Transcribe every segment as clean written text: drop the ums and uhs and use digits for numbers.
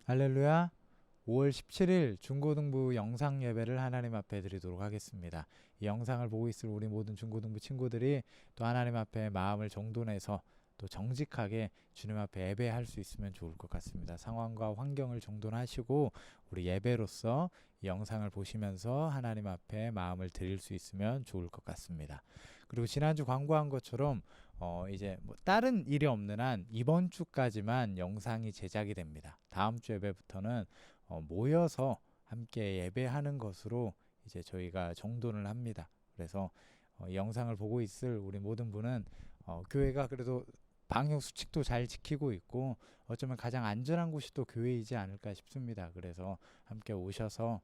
할렐루야. 5월 17일 중고등부 영상 예배를 하나님 앞에 드리도록 하겠습니다. 이 영상을 보고 있을 우리 모든 중고등부 친구들이 또 하나님 앞에 마음을 정돈해서 또 정직하게 주님 앞에 예배할 수 있으면 좋을 것 같습니다. 상황과 환경을 정돈하시고 우리 예배로서 이 영상을 보시면서 하나님 앞에 마음을 드릴 수 있으면 좋을 것 같습니다. 그리고 지난주 광고한 것처럼 이제 뭐 다른 일이 없는 한 이번 주까지만 영상이 제작이 됩니다. 다음 주 예배부터는 모여서 함께 예배하는 것으로 이제 저희가 정돈을 합니다. 그래서 이 영상을 보고 있을 우리 모든 분은 교회가 그래도 방역 수칙도 잘 지키고 있고 어쩌면 가장 안전한 곳이 또 교회이지 않을까 싶습니다. 그래서 함께 오셔서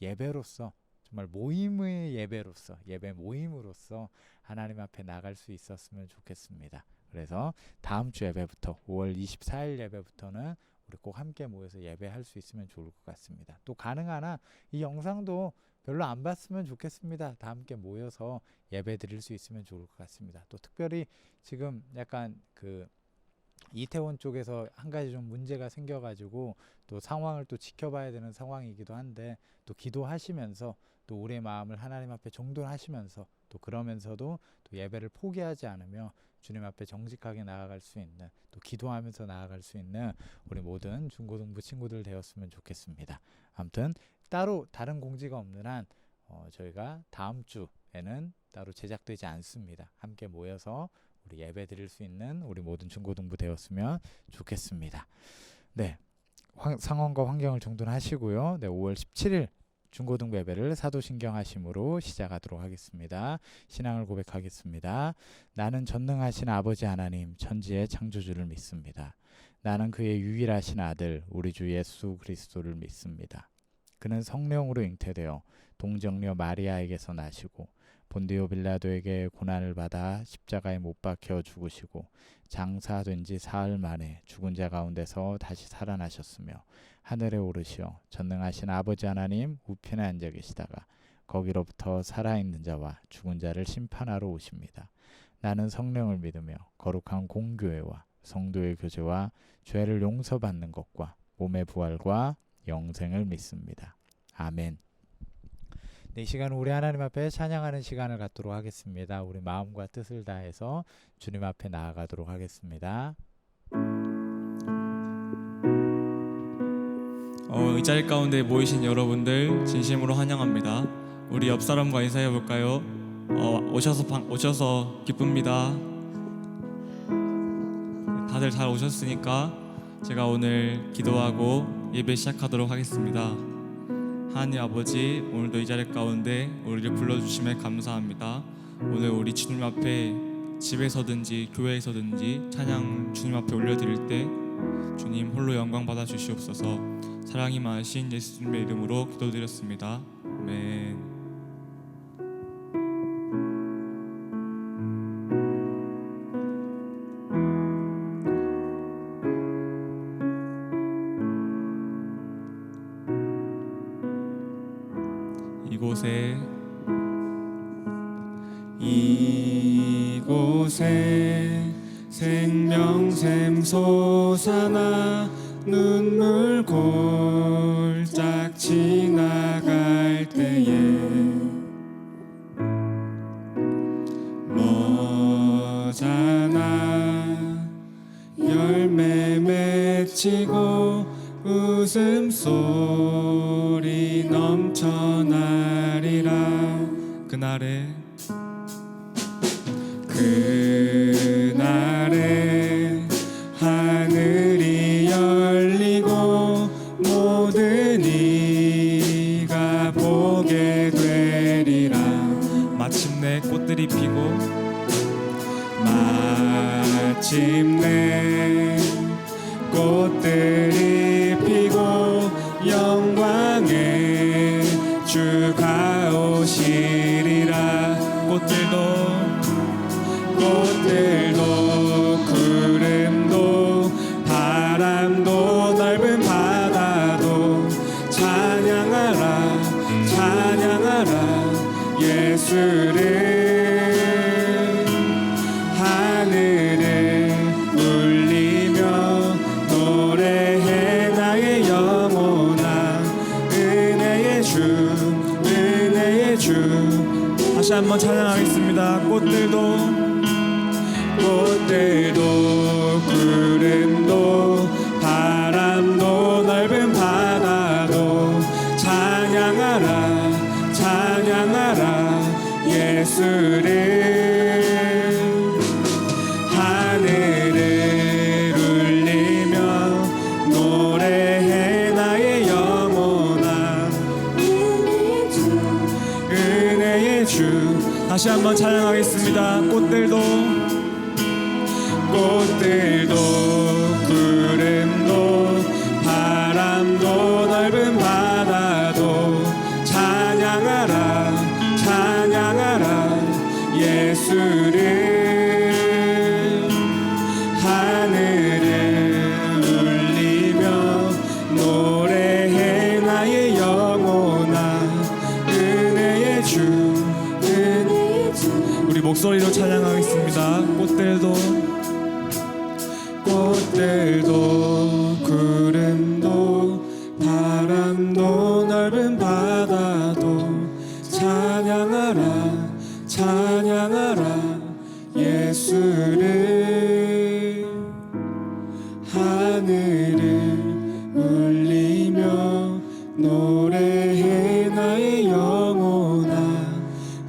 예배로서 정말 모임의 예배로서 예배 모임으로서 하나님 앞에 나갈 수 있었으면 좋겠습니다. 그래서 다음 주 예배부터 5월 24일 예배부터는 우리 꼭 함께 모여서 예배할 수 있으면 좋을 것 같습니다. 또 가능한 한 이 영상도 별로 안 봤으면 좋겠습니다. 다 함께 모여서 예배 드릴 수 있으면 좋을 것 같습니다. 또 특별히 지금 약간 이태원 쪽에서 한 가지 좀 문제가 생겨가지고 또 상황을 또 지켜봐야 되는 상황이기도 한데 또 기도하시면서 또 우리의 마음을 하나님 앞에 정돈하시면서 또 그러면서도 또 예배를 포기하지 않으며 주님 앞에 정직하게 나아갈 수 있는 또 기도하면서 나아갈 수 있는 우리 모든 중고등부 친구들 되었으면 좋겠습니다. 아무튼 따로 다른 공지가 없는 한 저희가 다음 주에는 따로 제작되지 않습니다. 함께 모여서 우리 예배 드릴 수 있는 우리 모든 중고등부 되었으면 좋겠습니다. 네, 상황과 환경을 정돈하시고요. 네, 5월 17일 중고등부 예배를 사도신경하심으로 시작하도록 하겠습니다. 신앙을 고백하겠습니다. 나는 전능하신 아버지 하나님 천지의 창조주를 믿습니다. 나는 그의 유일하신 아들 우리 주 예수 그리스도를 믿습니다. 그는 성령으로 잉태되어 동정녀 마리아에게서 나시고 본디오 빌라도에게 고난을 받아 십자가에 못 박혀 죽으시고 장사된 지 사흘 만에 죽은 자 가운데서 다시 살아나셨으며 하늘에 오르시어 전능하신 아버지 하나님 우편에 앉아 계시다가 거기로부터 살아있는 자와 죽은 자를 심판하러 오십니다. 나는 성령을 믿으며 거룩한 공교회와 성도의 교제와 죄를 용서받는 것과 몸의 부활과 영생을 믿습니다. 아멘. 네, 이 시간은 우리 하나님 앞에 찬양하는 시간을 갖도록 하겠습니다. 우리 마음과 뜻을 다해서 주님 앞에 나아가도록 하겠습니다. 이 자리 가운데 모이신 여러분들 진심으로 환영합니다. 우리 옆 사람과 인사해 볼까요? 오셔서 기쁩니다. 다들 잘 오셨으니까 제가 오늘 기도하고 예배 시작하도록 하겠습니다. 하나님 아버지, 오늘도 이 자리 가운데 우리를 불러주심에 감사합니다. 오늘 우리 주님 앞에 집에서든지 교회에서든지 찬양 주님 앞에 올려드릴 때 주님 홀로 영광 받아 주시옵소서. 사랑이 많으신 예수님의 이름으로 기도드렸습니다. 아멘. 이곳에 생명샘 솟아나 눈물 골짝 지나갈 때에 머잖아 열매 맺히고 웃음소리 넘쳐나리라. 그날에 하늘이 열리고 모든 이가 보게 되리라. 마침내 꽃들이 피고 영광의 주가 오시리라. 꽃들도 구름도 바람도 넓은 바다도 찬양하라 예수를 하늘에 꽃들도 구름도 바람도 넓은 바다도 찬양하라 찬양하라 예수를 하늘을 울리며 노래해 나의 영혼아 은혜의 주 다시 한번 찬양하겠습니다. 꽃들도 구름도 바람도 넓은 바다도 찬양하라 찬양하라 예수를 하늘을 울리며 노래해 나의 영혼아 은혜의 주 우리 목소리로 찬양하겠습니다. 꽃들도 구름도 바람도 넓은 바다도 찬양하라 찬양하라 예수를 하늘을 울리며 노래해 나의 영혼아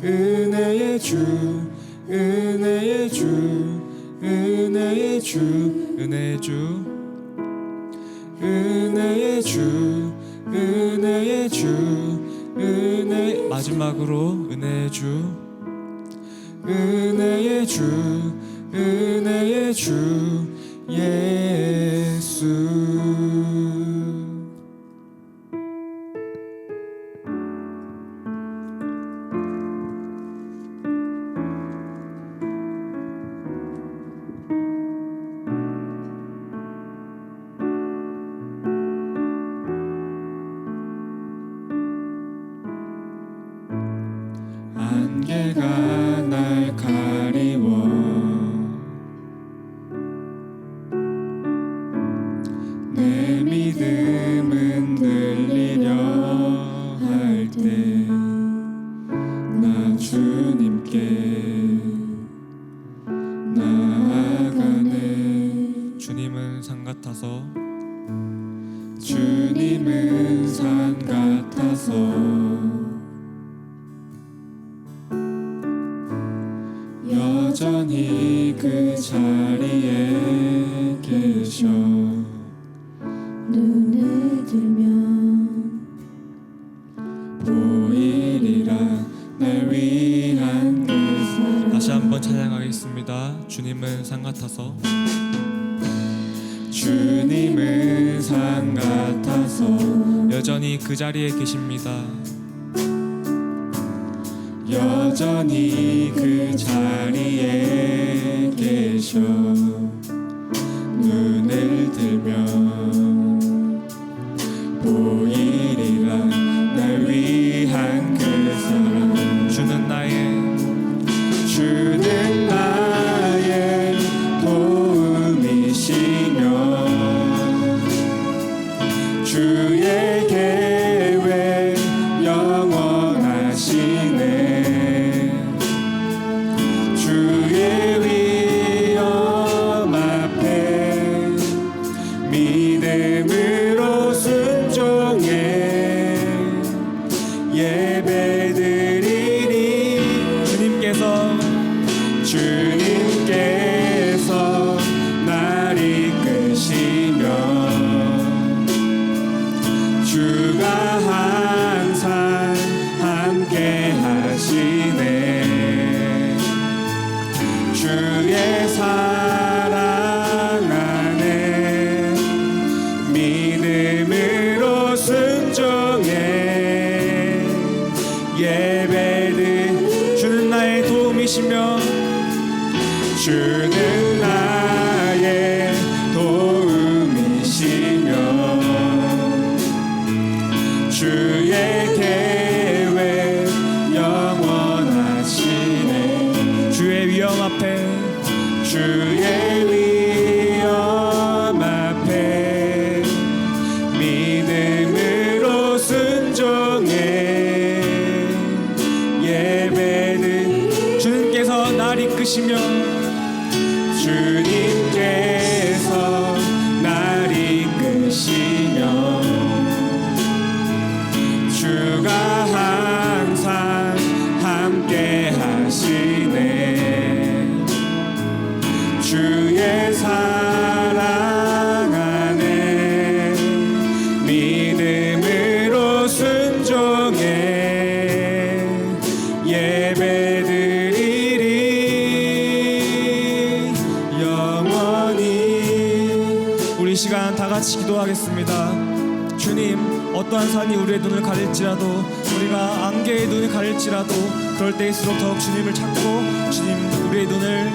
은혜의 주 은혜의 주 은혜의 주 은혜의 주 은혜의 주 은혜의 주 은혜 마지막으로 은혜의 주 은혜의 주 은혜의 주 예수 안개가 날 가리워 내 믿음은 들리려 할 때 나 주님께 나아가네 주님은 산 같아서 주님은 산 같아서 여전히 그 자리에 계셔 눈을 들면 보이리라 날 위한 그 사랑 다시 한번 찬양하겠습니다. 주님은 산 같아서 주님은 산 같아서 여전히 그 자리에 계십니다. 여전히 그 자리에 계셔 눈을 들면 보이리라 날 위한 그 사랑 주는 나의 도움이시며 주의 계획 영원하시네 주의 위엄 앞에 믿음으로 순종해 예배드리니 주님께서 날 이끄시며 주가 항상 함께 하시네 주의 사랑 안에 믿음으로 순종해 예배를 주는 나의 도움이시며 주는 나의 도움이시며 주의 계획 영원하시네 주의 위엄 앞에 믿음으로 순종해 예배는 주님께서 날 이끄시며 이끄시며 주님께서 날 이끄시며 주가 항상 함께 하시네 주의 사랑 안에 믿음으로 순종해 예배드리리 영원히. 우리 이 시간 다 같이 기도하겠습니다. 주님, 어떠한 산이 우리의 눈을 가릴지라도, 우리가 안개의 눈을 가릴지라도 그럴 때일수록 더욱 주님을 찾고 주님 우리의 눈을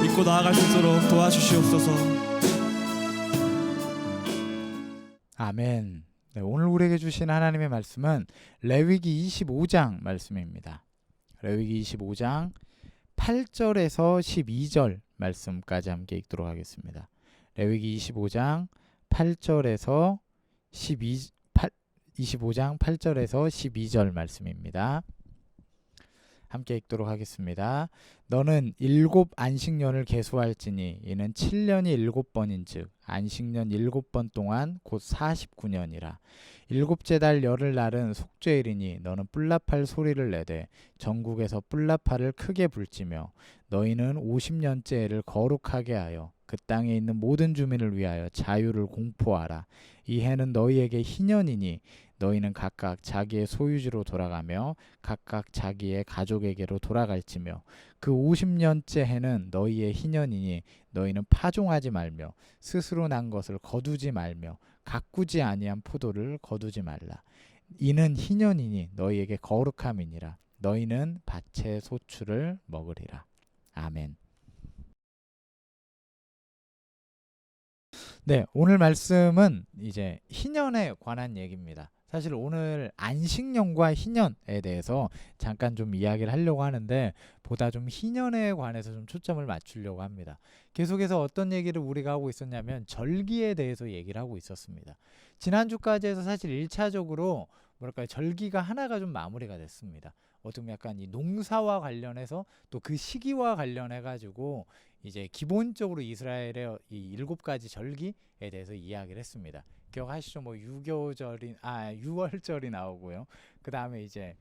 믿고 나아갈 수 있도록 도와주시옵소서. 아멘. 네, 오늘 우리에게 주신 하나님의 말씀은 레위기 25장 말씀입니다. 레위기 25장 8절에서 12절 말씀까지 함께 읽도록 하겠습니다. 레위기 25장 8절에서 25장 8절에서 12절 말씀입니다. 함께 읽도록 하겠습니다. 너는 7 안식년을 계수할지니 이는 7년이 7번인즉 안식년 7번 동안 곧 49년이라. 7째 달 열흘 날은 속죄일이니 너는 뿔나팔 소리를 내되 전국에서 뿔나팔을 크게 불지며 너희는 50년째 해를 거룩하게 하여 그 땅에 있는 모든 주민을 위하여 자유를 공포하라. 이 해는 너희에게 희년이니 너희는 각각 자기의 소유지로 돌아가며 각각 자기의 가족에게로 돌아갈지며 그 50년째 해는 너희의 희년이니 너희는 파종하지 말며 스스로 난 것을 거두지 말며 가꾸지 아니한 포도를 거두지 말라. 이는 희년이니 너희에게 거룩함이니라. 너희는 밭의 소출을 먹으리라. 아멘. 네, 오늘 말씀은 이제 희년에 관한 얘기입니다. 사실 오늘 안식년과 희년에 대해서 잠깐 좀 이야기를 하려고 하는데 보다 좀 희년에 관해서 좀 초점을 맞추려고 합니다. 계속해서 어떤 얘기를 우리가 하고 있었냐면 절기에 대해서 얘기를 하고 있었습니다. 지난주까지 해서 사실 1차적으로 뭐랄까요, 절기가 하나가 좀 마무리가 됐습니다. 어떻게 보면 약간 이 농사와 관련해서 또 그 시기와 관련해 가지고 이제 기본적으로 이스라엘의 이 7가지 절기에 대해서 이야기를 했습니다. 기억하시죠? 뭐 유월절이 나오고요. 그 다음에 이제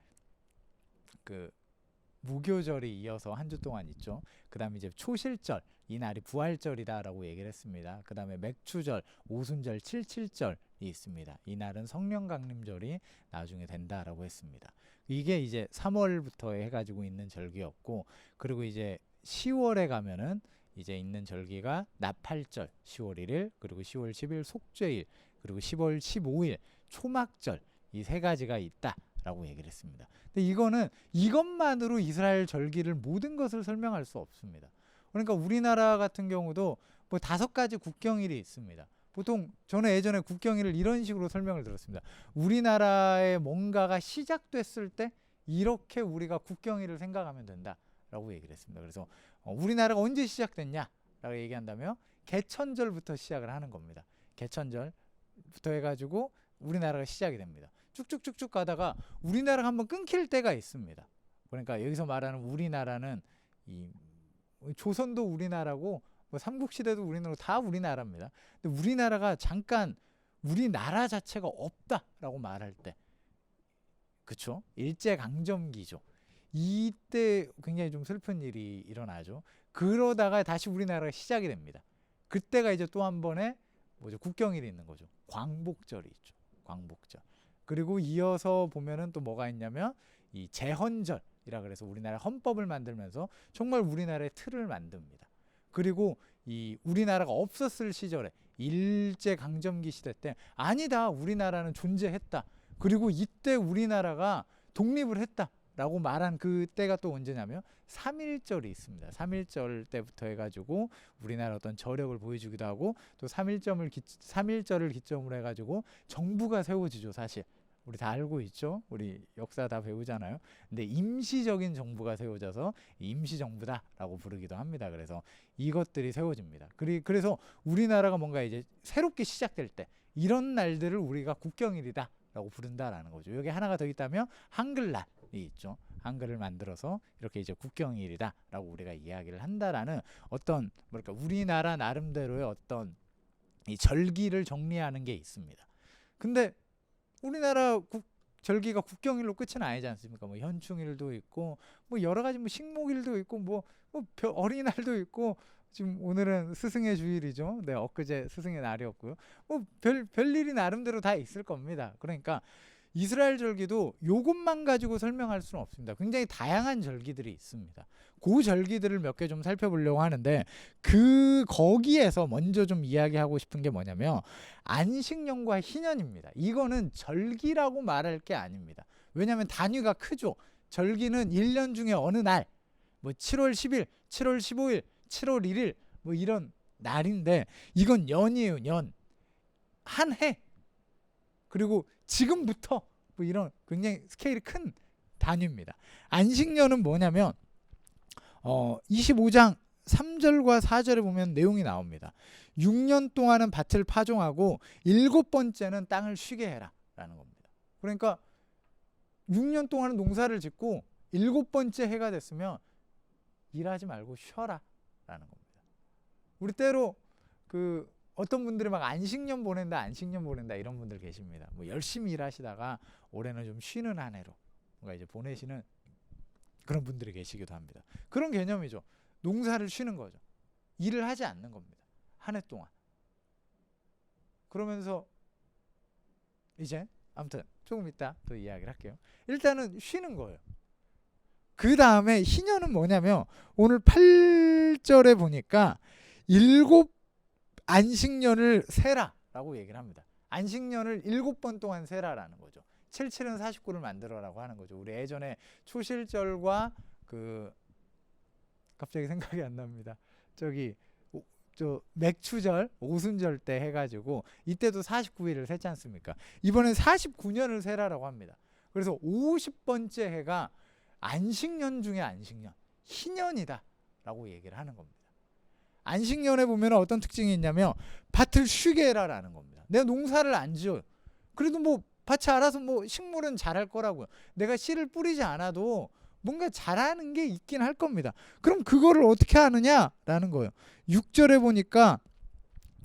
그 무교절이 이어서 한 주 동안 있죠. 그 다음에 이제 초실절, 이 날이 부활절이다라고 얘기를 했습니다. 그 다음에 맥추절, 오순절, 칠칠절이 있습니다. 이 날은 성령강림절이 나중에 된다라고 했습니다. 이게 이제 3월부터 해가지고 있는 절기였고, 그리고 이제 10월에 가면은 이제 있는 절기가 나팔절 10월 1일, 그리고 10월 10일 속죄일, 그리고 10월 15일 초막절, 이 3가지가 있다라고 얘기를 했습니다. 근데 이거는 이것만으로 이스라엘 절기를 모든 것을 설명할 수 없습니다. 그러니까 우리나라 같은 경우도 뭐 5가지 국경일이 있습니다. 보통 저는 예전에 국경일을 이런 식으로 설명을 들었습니다. 우리나라의 뭔가가 시작됐을 때 이렇게 우리가 국경일을 생각하면 된다라고 얘기를 했습니다. 그래서 우리나라가 언제 시작됐냐라고 얘기한다면 개천절부터 시작을 하는 겁니다. 개천절부터 해가지고 우리나라가 시작이 됩니다. 쭉쭉쭉쭉 가다가 우리나라가 한번 끊길 때가 있습니다. 그러니까 여기서 말하는 우리나라는 이 조선도 우리나라고 뭐 삼국시대도 우리나라, 다 우리나라입니다. 근데 우리나라가 잠깐 우리나라 자체가 없다라고 말할 때, 그쵸? 일제강점기죠. 이때 굉장히 좀 슬픈 일이 일어나죠. 그러다가 다시 우리나라가 시작이 됩니다. 그때가 이제 또 한 번의 뭐죠? 국경일이 있는 거죠. 광복절이 있죠. 광복절. 그리고 이어서 보면은 또 뭐가 있냐면 이 제헌절이라 그래서 우리나라 헌법을 만들면서 정말 우리나라의 틀을 만듭니다. 그리고 이 우리나라가 없었을 시절에 일제강점기 시대 때 아니다, 우리나라는 존재했다. 그리고 이때 우리나라가 독립을 했다라고 말한 그때가 또 언제냐면 3.1절이 있습니다. 3.1절 때부터 해가지고 우리나라 어떤 저력을 보여주기도 하고, 또 3.1절을 기점으로 해가지고 정부가 세워지죠. 사실 우리 다 알고 있죠. 우리 역사 다 배우잖아요. 근데 임시적인 정부가 세워져서 임시정부다라고 부르기도 합니다. 그래서 이것들이 세워집니다. 그래서 우리나라가 뭔가 이제 새롭게 시작될 때 이런 날들을 우리가 국경일이다라고 부른다라는 거죠. 여기 하나가 더 있다면 한글날이 있죠. 한글을 만들어서 이렇게 이제 국경일이다라고 우리가 이야기를 한다라는 어떤 뭐랄까 우리나라 나름대로의 어떤 이 절기를 정리하는 게 있습니다. 근데 우리나라 절기가 국경일로 끝은 아니지 않습니까? 뭐 현충일도 있고 뭐 여러 가지 뭐 식목일도 있고 뭐 어린이날도 있고 지금 오늘은 스승의 주일이죠. 네, 엊그제 스승의 날이었고요. 뭐 별일이 나름대로 다 있을 겁니다. 그러니까 이스라엘 절기도 요것만 가지고 설명할 수는 없습니다. 굉장히 다양한 절기들이 있습니다. 그 절기들을 몇 개 좀 살펴보려고 하는데 거기에서 먼저 좀 이야기하고 싶은 게 뭐냐면 안식년과 희년입니다. 이거는 절기라고 말할 게 아닙니다. 왜냐하면 단위가 크죠. 절기는 1년 중에 어느 날, 뭐 7월 10일, 7월 15일, 7월 1일 뭐 이런 날인데 이건 년이에요. 년. 한 해. 그리고 지금부터 뭐 이런 굉장히 스케일이 큰 단위입니다. 안식년은 뭐냐면 25장 3절과 4절에 보면 내용이 나옵니다. 6년 동안은 밭을 파종하고 7번째는 땅을 쉬게 해라 라는 겁니다. 그러니까 6년 동안은 농사를 짓고 7번째 해가 됐으면 일하지 말고 쉬어라 라는 겁니다. 우리 때로 어떤 분들이 막 안식년 보낸다 이런 분들 계십니다. 뭐 열심히 일하시다가 올해는 좀 쉬는 한 해로 뭔가 이제 보내시는 그런 분들이 계시기도 합니다. 그런 개념이죠. 농사를 쉬는 거죠. 일을 하지 않는 겁니다. 한 해 동안. 그러면서 이제 아무튼 조금 이따 또 이야기를 할게요. 일단은 쉬는 거예요. 그 다음에 희년은 뭐냐면 오늘 8절에 보니까 7 안식년을 세라라고 얘기를 합니다. 안식년을 7번 동안 세라라는 거죠. 77은 49를 만들어라고 하는 거죠. 우리 예전에 초실절과 갑자기 생각이 안 납니다. 맥추절, 오순절 때 해가지고 이때도 49일을 세지 않습니까? 이번엔 49년을 세라라고 합니다. 그래서 50번째 해가 안식년 중에 안식년, 희년이다라고 얘기를 하는 겁니다. 안식년에 보면 어떤 특징이 있냐면 밭을 쉬게 해라라는 겁니다. 내가 농사를 안 지어요. 그래도 뭐 밭이 알아서 뭐 식물은 자랄 거라고요. 내가 씨를 뿌리지 않아도 뭔가 자라는 게 있긴 할 겁니다. 그럼 그거를 어떻게 하느냐라는 거예요. 6절에 보니까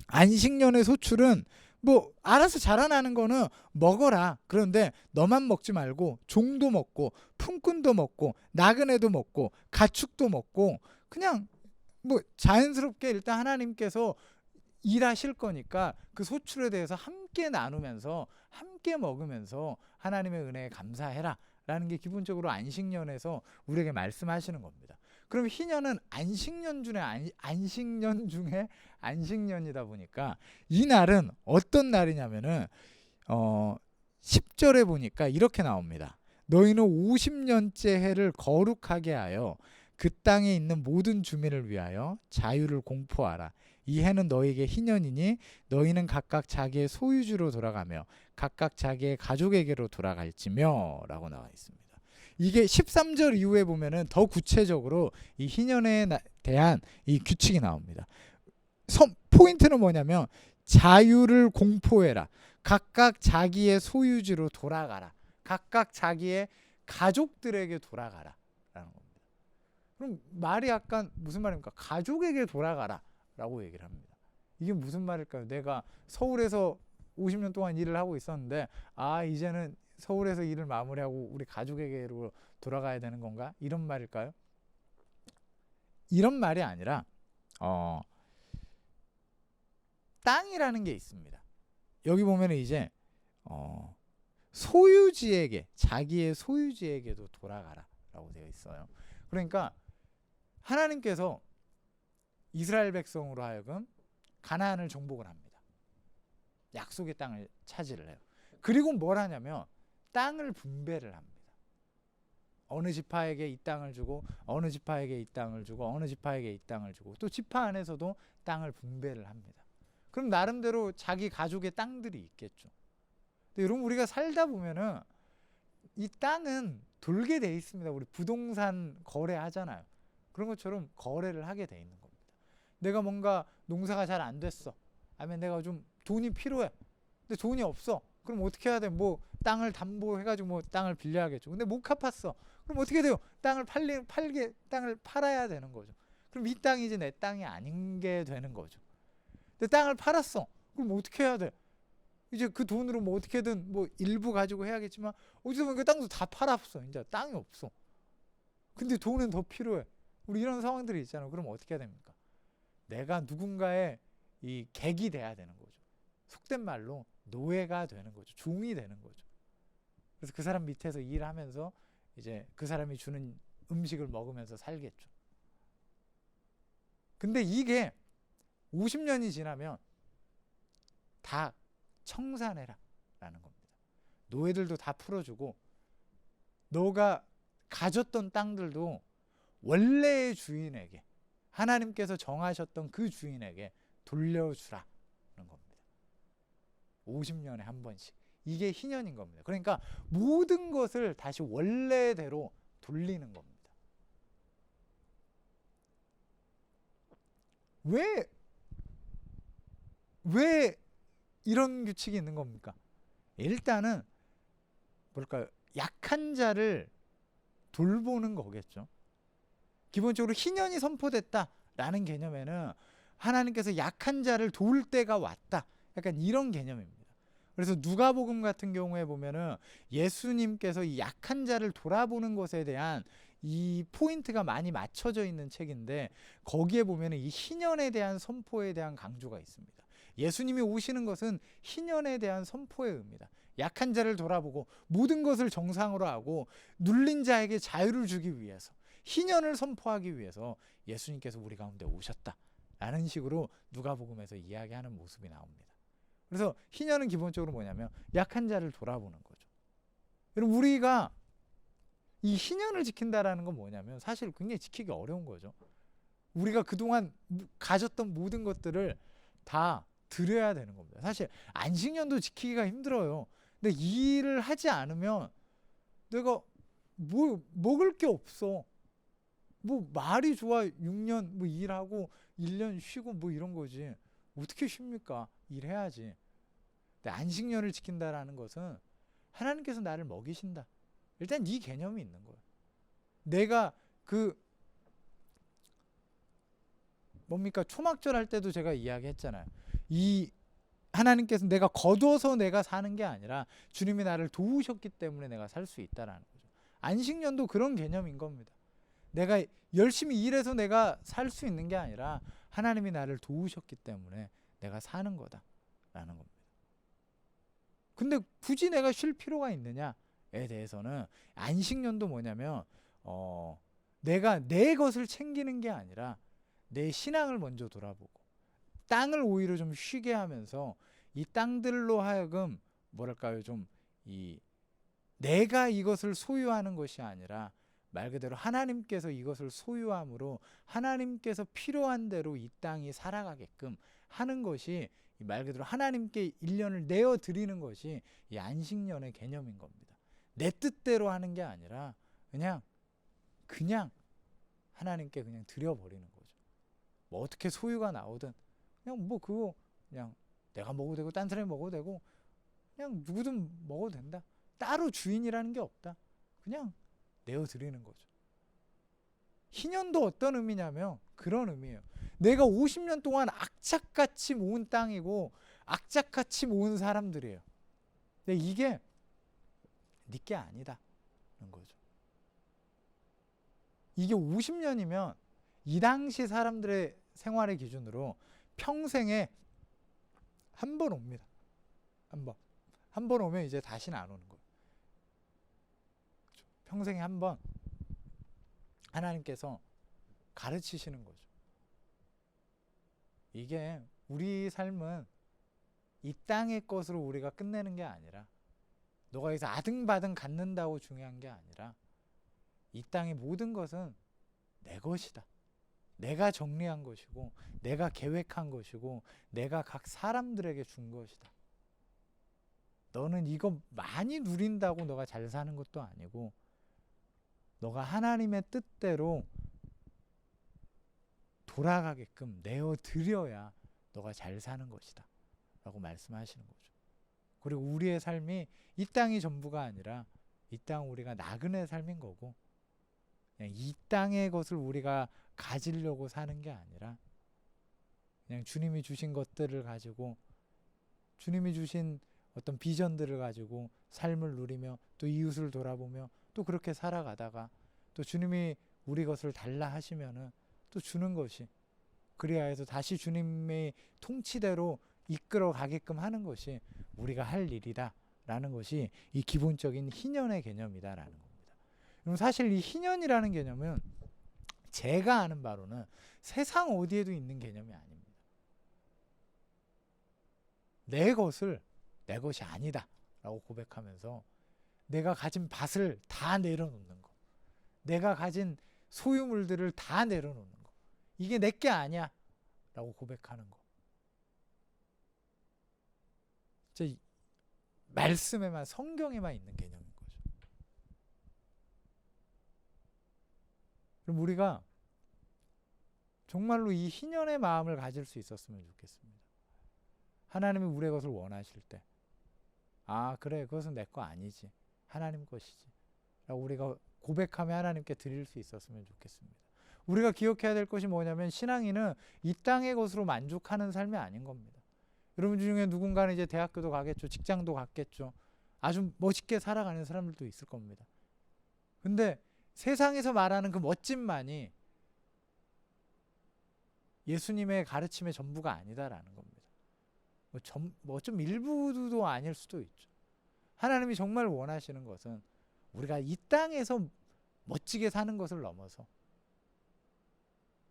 안식년의 소출은 뭐 알아서 자라나는 거는 먹어라. 그런데 너만 먹지 말고 종도 먹고 품꾼도 먹고 나그네도 먹고 가축도 먹고 그냥 뭐 자연스럽게 일단 하나님께서 일하실 거니까 그 소출에 대해서 함께 나누면서 함께 먹으면서 하나님의 은혜에 감사해라 라는 게 기본적으로 안식년에서 우리에게 말씀하시는 겁니다. 그럼 희년은 안식년 중에 안식년이다 보니까 이 날은 어떤 날이냐면은 10절에 보니까 이렇게 나옵니다. 너희는 50년째 해를 거룩하게 하여 그 땅에 있는 모든 주민을 위하여 자유를 공포하라. 이 해는 너희에게 희년이니 너희는 각각 자기의 소유주로 돌아가며 각각 자기의 가족에게로 돌아갈지며 라고 나와 있습니다. 이게 13절 이후에 보면은 더 구체적으로 이 희년에 대한 이 규칙이 나옵니다. 포인트는 뭐냐면 자유를 공포해라. 각각 자기의 소유주로 돌아가라. 각각 자기의 가족들에게 돌아가라 라는 겁니다. 그럼 말이 약간 무슨 말입니까? 가족에게 돌아가라 라고 얘기를 합니다. 이게 무슨 말일까요? 내가 서울에서 50년 동안 일을 하고 있었는데 이제는 서울에서 일을 마무리하고 우리 가족에게로 돌아가야 되는 건가? 이런 말일까요? 이런 말이 아니라 땅이라는 게 있습니다. 여기 보면 이제 소유지에게 자기의 소유지에게도 돌아가라 라고 되어 있어요. 그러니까 하나님께서 이스라엘 백성으로 하여금 가나안을 정복을 합니다. 약속의 땅을 차지를 해요. 그리고 뭘 하냐면 땅을 분배를 합니다. 어느 지파에게 이 땅을 주고 어느 지파에게 이 땅을 주고 어느 지파에게 이 땅을 주고 또 지파 안에서도 땅을 분배를 합니다. 그럼 나름대로 자기 가족의 땅들이 있겠죠. 근데 여러분 우리가 살다 보면은 이 땅은 돌게 돼 있습니다. 우리 부동산 거래하잖아요. 그런 것처럼 거래를 하게 돼 있는 겁니다. 내가 뭔가 농사가 잘 안 됐어. 아니면 내가 좀 돈이 필요해. 근데 돈이 없어. 그럼 어떻게 해야 돼? 뭐 땅을 담보해가지고 뭐 땅을 빌려야겠죠. 근데 못 갚았어. 그럼 어떻게 돼요? 땅을 땅을 팔아야 되는 거죠. 그럼 이 땅이 이제 내 땅이 아닌 게 되는 거죠. 근데 땅을 팔았어. 그럼 어떻게 해야 돼? 이제 그 돈으로 뭐 어떻게든 뭐 일부 가지고 해야겠지만 어디서 보니까 땅도 다 팔았어. 이제 땅이 없어. 근데 돈은 더 필요해. 우리 이런 상황들이 있잖아요. 그럼 어떻게 해야 됩니까? 내가 누군가의 이 객이 돼야 되는 거죠. 속된 말로 노예가 되는 거죠. 종이 되는 거죠. 그래서 그 사람 밑에서 일하면서 이제 그 사람이 주는 음식을 먹으면서 살겠죠. 근데 이게 50년이 지나면 다 청산해라 라는 겁니다. 노예들도 다 풀어주고 너가 가졌던 땅들도 원래의 주인에게, 하나님께서 정하셨던 그 주인에게 돌려주라는 겁니다. 50년에 한 번씩. 이게 희년인 겁니다. 그러니까 모든 것을 다시 원래대로 돌리는 겁니다. 왜 이런 규칙이 있는 겁니까? 일단은 뭘까요? 약한 자를 돌보는 거겠죠. 기본적으로 희년이 선포됐다라는 개념에는 하나님께서 약한 자를 도울 때가 왔다. 약간 이런 개념입니다. 그래서 누가복음 같은 경우에 보면은 예수님께서 이 약한 자를 돌아보는 것에 대한 이 포인트가 많이 맞춰져 있는 책인데 거기에 보면은 이 희년에 대한 선포에 대한 강조가 있습니다. 예수님이 오시는 것은 희년에 대한 선포의 의미다. 약한 자를 돌아보고 모든 것을 정상으로 하고 눌린 자에게 자유를 주기 위해서 희년을 선포하기 위해서 예수님께서 우리 가운데 오셨다라는 식으로 누가복음에서 이야기하는 모습이 나옵니다. 그래서 희년은 기본적으로 뭐냐면 약한 자를 돌아보는 거죠. 여러분 우리가 이 희년을 지킨다라는 건 뭐냐면 사실 굉장히 지키기 어려운 거죠. 우리가 그동안 가졌던 모든 것들을 다 드려야 되는 겁니다. 사실 안식년도 지키기가 힘들어요. 근데 이 일을 하지 않으면 내가 뭐 먹을 게 없어. 뭐 말이 좋아 6년 뭐 일하고 1년 쉬고 뭐 이런 거지. 어떻게 쉽니까? 일해야지. 근데 안식년을 지킨다라는 것은 하나님께서 나를 먹이신다. 일단 이 개념이 있는 거예요. 내가 그 뭡니까? 초막절 할 때도 제가 이야기했잖아요. 이 하나님께서 내가 거둬서 내가 사는 게 아니라 주님이 나를 도우셨기 때문에 내가 살 수 있다라는 거죠. 안식년도 그런 개념인 겁니다. 내가 열심히 일해서 내가 살 수 있는 게 아니라 하나님이 나를 도우셨기 때문에 내가 사는 거다라는 겁니다. 근데 굳이 내가 쉴 필요가 있느냐에 대해서는 안식년도 뭐냐면 내가 내 것을 챙기는 게 아니라 내 신앙을 먼저 돌아보고 땅을 오히려 좀 쉬게 하면서 이 땅들로 하여금 뭐랄까요 좀 이 내가 이것을 소유하는 것이 아니라 말 그대로 하나님께서 이것을 소유함으로 하나님께서 필요한 대로 이 땅이 살아가게끔 하는 것이 말 그대로 하나님께 1년을 내어 드리는 것이 이 안식년의 개념인 겁니다. 내 뜻대로 하는 게 아니라 그냥 하나님께 그냥 드려버리는 거죠. 뭐 어떻게 소유가 나오든 그냥 뭐 그거 그냥 내가 먹어도 되고 딴 사람이 먹어도 되고 그냥 누구든 먹어도 된다. 따로 주인이라는 게 없다. 그냥 내어드리는 거죠. 희년도 어떤 의미냐면 그런 의미예요. 내가 50년 동안 악착같이 모은 땅이고 악착같이 모은 사람들이에요. 근데 이게 네게 아니다는 거죠. 이게 50년이면 이 당시 사람들의 생활의 기준으로 평생에 한 번 옵니다. 한 번 오면 이제 다시는 안 오는 거예요. 그렇죠? 평생에 한 번 하나님께서 가르치시는 거죠. 이게 우리 삶은 이 땅의 것으로 우리가 끝내는 게 아니라 너가 여기서 아등바등 갖는다고 중요한 게 아니라 이 땅의 모든 것은 내 것이다. 내가 정리한 것이고 내가 계획한 것이고 내가 각 사람들에게 준 것이다. 너는 이거 많이 누린다고 너가 잘 사는 것도 아니고 너가 하나님의 뜻대로 돌아가게끔 내어드려야 너가 잘 사는 것이다 라고 말씀하시는 거죠. 그리고 우리의 삶이 이 땅이 전부가 아니라 이 땅은 우리가 나그네 삶인 거고 그냥 이 땅의 것을 우리가 가지려고 사는 게 아니라 그냥 주님이 주신 것들을 가지고 주님이 주신 어떤 비전들을 가지고 삶을 누리며 또 이웃을 돌아보며 또 그렇게 살아가다가 또 주님이 우리 것을 달라 하시면은 또 주는 것이 그래야 해서 다시 주님의 통치대로 이끌어 가게끔 하는 것이 우리가 할 일이다 라는 것이 이 기본적인 희년의 개념이다라는 겁니다. 그럼 사실 이 희년이라는 개념은 제가 아는 바로는 세상 어디에도 있는 개념이 아닙니다. 내 것을 내 것이 아니다 라고 고백하면서 내가 가진 밭을 다 내려놓는 거, 내가 가진 소유물들을 다 내려놓는 거, 이게 내게 아니야 라고 고백하는 거. 진짜 말씀에만, 성경에만 있는 개념인 거죠. 그럼 우리가 정말로 이 희년의 마음을 가질 수 있었으면 좋겠습니다. 하나님이 우리의 것을 원하실 때, 아 그래 그것은 내 거 아니지, 하나님 것이지 라고 우리가 고백하며 하나님께 드릴 수 있었으면 좋겠습니다. 우리가 기억해야 될 것이 뭐냐면 신앙인은 이 땅의 것으로 만족하는 삶이 아닌 겁니다. 여러분 중에 누군가는 이제 대학교도 가겠죠, 직장도 갔겠죠, 아주 멋있게 살아가는 사람들도 있을 겁니다. 근데 세상에서 말하는 그 멋짐만이 예수님의 가르침의 전부가 아니다라는 겁니다. 뭐 좀 일부도 아닐 수도 있죠. 하나님이 정말 원하시는 것은 우리가 이 땅에서 멋지게 사는 것을 넘어서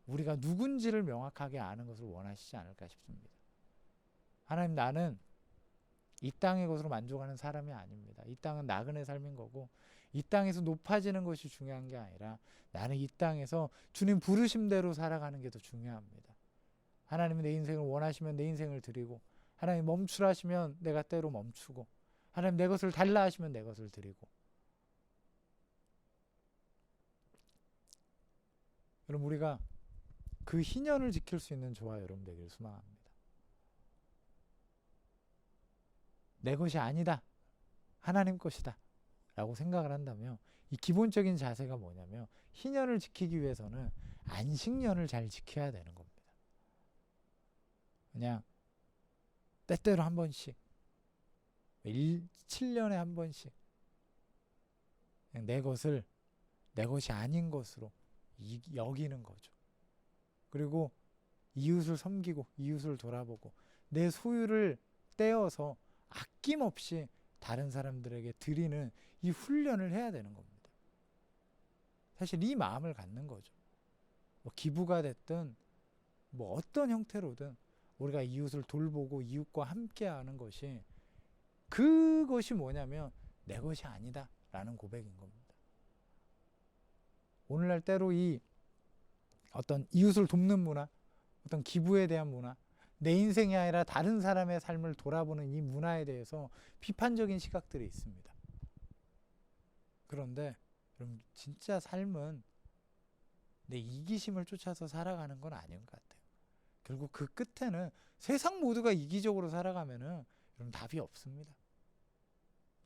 우리가 누군지를 명확하게 아는 것을 원하시지 않을까 싶습니다. 하나님, 나는 이 땅의 것으로 만족하는 사람이 아닙니다. 이 땅은 나그네 삶인 거고 이 땅에서 높아지는 것이 중요한 게 아니라 나는 이 땅에서 주님 부르심대로 살아가는 게 더 중요합니다. 하나님이 내 인생을 원하시면 내 인생을 드리고, 하나님 멈추라 하시면 내가 때로 멈추고, 하나님 내 것을 달라 하시면 내 것을 드리고. 여러분, 우리가 그 희년을 지킬 수 있는 저와 여러분 되기를 소망합니다. 내 것이 아니다, 하나님 것이다 라고 생각을 한다면 이 기본적인 자세가 뭐냐면 희년을 지키기 위해서는 안식년을 잘 지켜야 되는 겁니다. 그냥 때때로 한 번씩, 7년에 한 번씩 그냥 내 것을 내 것이 아닌 것으로 여기는 거죠. 그리고 이웃을 섬기고 이웃을 돌아보고 내 소유를 떼어서 아낌없이 다른 사람들에게 드리는 이 훈련을 해야 되는 겁니다. 사실 이 마음을 갖는 거죠. 뭐 기부가 됐든 뭐 어떤 형태로든 우리가 이웃을 돌보고 이웃과 함께하는 것이, 그것이 뭐냐면 내 것이 아니다 라는 고백인 겁니다. 오늘날 때로 이 어떤 이웃을 돕는 문화, 어떤 기부에 대한 문화, 내 인생이 아니라 다른 사람의 삶을 돌아보는 이 문화에 대해서 비판적인 시각들이 있습니다. 그런데 여러분, 진짜 삶은 내 이기심을 쫓아서 살아가는 건 아닌 것 같아요. 결국 그 끝에는 세상 모두가 이기적으로 살아가면은 여러분 답이 없습니다.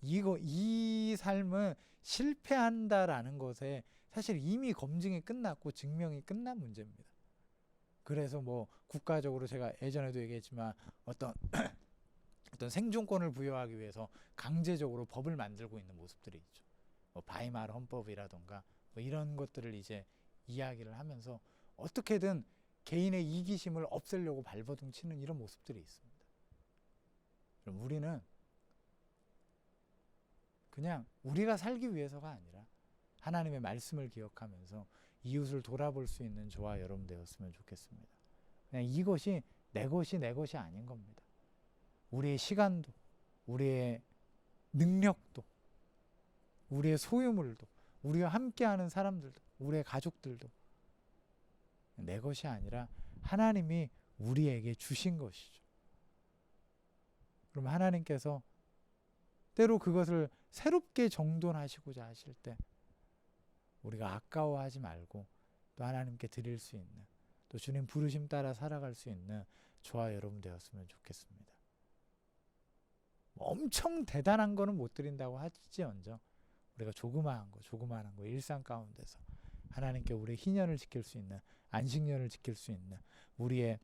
이 삶은 실패한다라는 것에 사실 이미 검증이 끝났고 증명이 끝난 문제입니다. 그래서 뭐 국가적으로 제가 예전에도 얘기했지만 어떤 생존권을 부여하기 위해서 강제적으로 법을 만들고 있는 모습들이 있죠. 뭐 바이마르 헌법이라던가 뭐 이런 것들을 이제 이야기를 하면서 어떻게든 개인의 이기심을 없애려고 발버둥 치는 이런 모습들이 있습니다. 그럼 우리는 그냥 우리가 살기 위해서가 아니라 하나님의 말씀을 기억하면서 이웃을 돌아볼 수 있는 저와 여러분 되었으면 좋겠습니다. 그냥 이것이 내 것이 아닌 겁니다. 우리의 시간도, 우리의 능력도, 우리의 소유물도, 우리와 함께하는 사람들도, 우리의 가족들도 내 것이 아니라 하나님이 우리에게 주신 것이죠. 그럼 하나님께서 때로 그것을 새롭게 정돈하시고자 하실 때 우리가 아까워하지 말고 또 하나님께 드릴 수 있는, 또 주님 부르심 따라 살아갈 수 있는 저와 여러분 되었으면 좋겠습니다. 엄청 대단한 거는 못 드린다고 하지언정 우리가 조그마한 거 일상 가운데서 하나님께 우리의 희년을 지킬 수 있는, 안식년을 지킬 수 있는, 우리의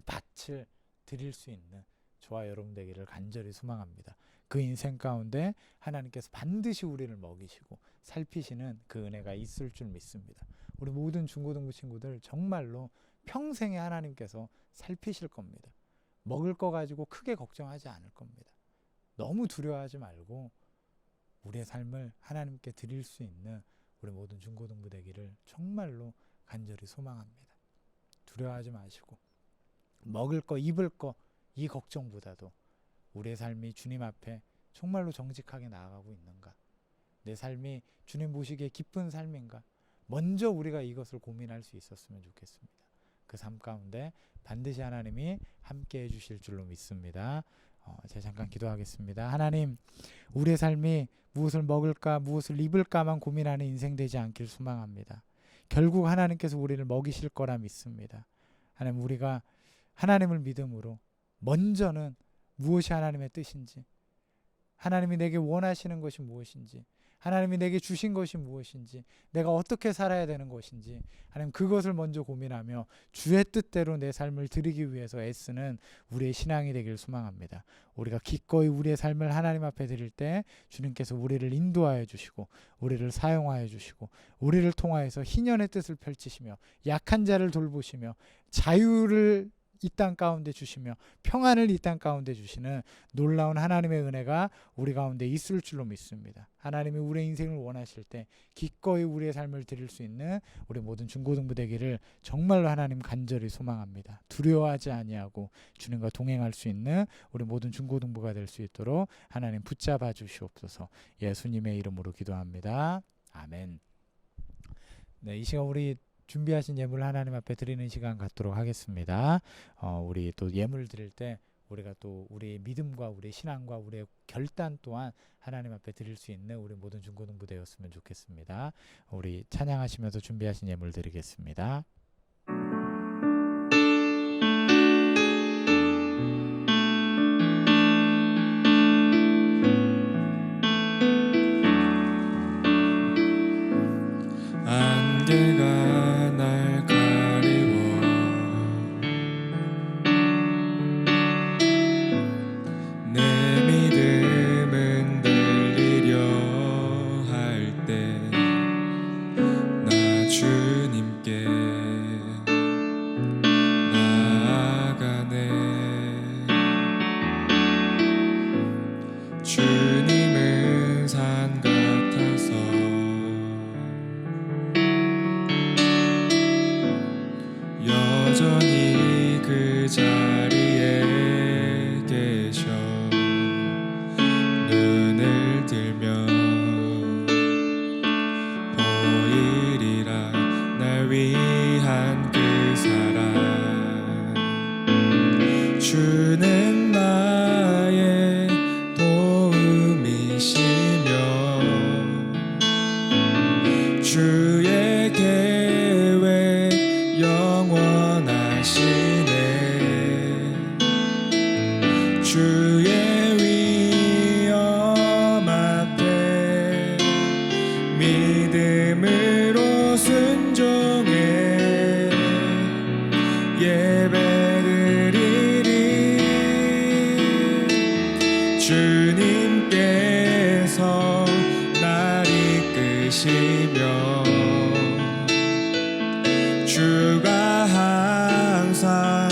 밭을 드릴 수 있는 저와 여러분 되기를 간절히 소망합니다. 그 인생 가운데 하나님께서 반드시 우리를 먹이시고 살피시는 그 은혜가 있을 줄 믿습니다. 우리 모든 중고등부 친구들 정말로 평생에 하나님께서 살피실 겁니다. 먹을 거 가지고 크게 걱정하지 않을 겁니다. 너무 두려워하지 말고 우리의 삶을 하나님께 드릴 수 있는 우리 모든 중고등부 되기를 정말로 간절히 소망합니다. 두려워하지 마시고 먹을 거, 입을 거 이 걱정보다도 우리의 삶이 주님 앞에 정말로 정직하게 나아가고 있는가, 내 삶이 주님 보시기에 기쁜 삶인가, 먼저 우리가 이것을 고민할 수 있었으면 좋겠습니다. 그 삶 가운데 반드시 하나님이 함께 해주실 줄로 믿습니다. 제가 잠깐 기도하겠습니다. 하나님, 우리의 삶이 무엇을 먹을까 무엇을 입을까만 고민하는 인생 되지 않길 소망합니다. 결국 하나님께서 우리를 먹이실 거라 믿습니다. 하나님, 우리가 하나님을 믿음으로 먼저는 무엇이 하나님의 뜻인지, 하나님이 내게 원하시는 것이 무엇인지, 하나님이 내게 주신 것이 무엇인지, 내가 어떻게 살아야 되는 것인지, 하나님 그것을 먼저 고민하며 주의 뜻대로 내 삶을 드리기 위해서 애쓰는 우리의 신앙이 되길 소망합니다. 우리가 기꺼이 우리의 삶을 하나님 앞에 드릴 때 주님께서 우리를 인도하여 주시고 우리를 사용하여 주시고 우리를 통하여서 희년의 뜻을 펼치시며 약한 자를 돌보시며 자유를 이 땅 가운데 주시며 평안을 이 땅 가운데 주시는 놀라운 하나님의 은혜가 우리 가운데 있을 줄로 믿습니다. 하나님이 우리의 인생을 원하실 때 기꺼이 우리의 삶을 드릴 수 있는 우리 모든 중고등부 되기를 정말로 하나님 간절히 소망합니다. 두려워하지 아니하고 주님과 동행할 수 있는 우리 모든 중고등부가 될 수 있도록 하나님 붙잡아 주시옵소서. 예수님의 이름으로 기도합니다. 아멘. 네, 이 시간 우리 준비하신 예물 하나님 앞에 드리는 시간 갖도록 하겠습니다. 우리 또 예물 드릴 때 우리가 또 우리의 믿음과 우리의 신앙과 우리의 결단 또한 하나님 앞에 드릴 수 있는 우리 모든 중고등부 되었으면 좋겠습니다. 우리 찬양하시면서 준비하신 예물 드리겠습니다. 안개가 날 가리워 내 믿음은 들리려 할 때 나 주님께 나아가네. 주님은 산 같아서 여전히 그 자리에 계셔. 눈을 들면 보이리라 날 위한 그 사랑. 주는 나의 도움이시며 주의 계획 영원하시네. 주의 위엄 앞에 믿음으로 순종해 예배드리리. 주님께서 날 이끄시며 주가 항상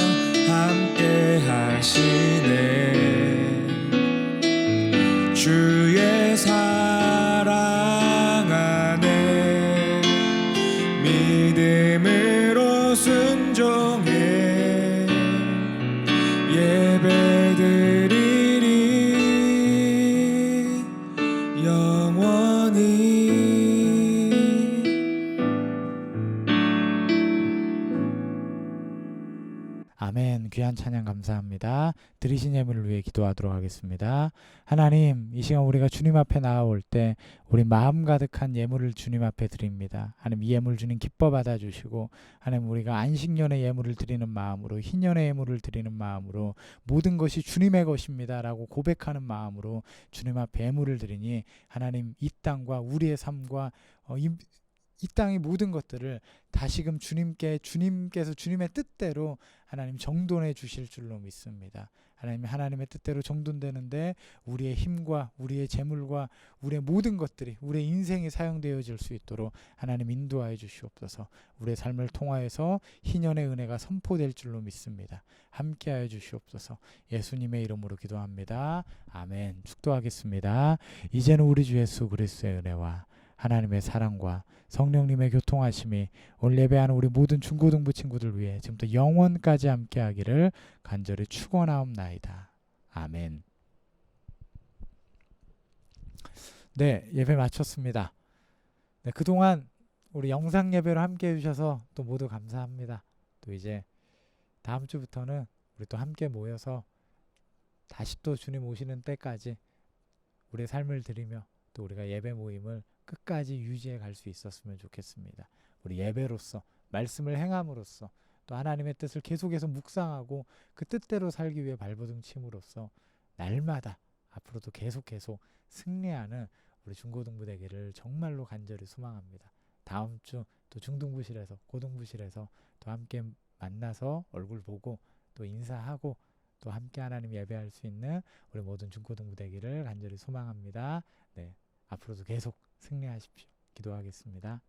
함께 하시네. 주의 사랑 안에 믿음으로 순종해 예배드리리 영원히. 아멘. 귀한 찬양 감사합니다. 드리신 예물을 위해 기도하도록 하겠습니다. 하나님, 이 시간 우리가 주님 앞에 나아올 때 우리 마음 가득한 예물을 주님 앞에 드립니다. 하나님, 이 예물 주님 기뻐 받아주시고, 하나님 우리가 안식년의 예물을 드리는 마음으로, 희년의 예물을 드리는 마음으로 모든 것이 주님의 것입니다 라고 고백하는 마음으로 주님 앞에 예물을 드리니 하나님 이 땅과 우리의 삶과 이 땅의 모든 것들을 다시금 주님께서 주님의 뜻대로 하나님 정돈해 주실 줄로 믿습니다. 하나님의 뜻대로 정돈되는데 우리의 힘과 우리의 재물과 우리의 모든 것들이 우리의 인생이 사용되어질 수 있도록 하나님 인도하여 주시옵소서. 우리의 삶을 통하여서 희년의 은혜가 선포될 줄로 믿습니다. 함께하여 주시옵소서. 예수님의 이름으로 기도합니다. 아멘. 축도하겠습니다. 이제는 우리 주 예수 그리스도의 은혜와 하나님의 사랑과 성령님의 교통하심이 오늘 예배하는 우리 모든 중고등부 친구들 위해 지금부터 영원까지 함께하기를 간절히 축원하옵나이다. 아멘. 네, 예배 마쳤습니다. 네, 그동안 우리 영상 예배로 함께해 주셔서 또 모두 감사합니다. 또 이제 다음 주부터는 우리 또 함께 모여서 다시 또 주님 오시는 때까지 우리의 삶을 드리며 또 우리가 예배 모임을 끝까지 유지해 갈 수 있었으면 좋겠습니다. 우리 예배로서 말씀을 행함으로써 또 하나님의 뜻을 계속해서 묵상하고 그 뜻대로 살기 위해 발버둥 침으로써 날마다 앞으로도 계속 승리하는 우리 중고등부 되기를 정말로 간절히 소망합니다. 다음 주 또 중등부실에서 고등부실에서 또 함께 만나서 얼굴 보고 또 인사하고 또 함께 하나님 예배할 수 있는 우리 모든 중고등부 되기를 간절히 소망합니다. 네, 앞으로도 계속 승리하십시오. 기도하겠습니다.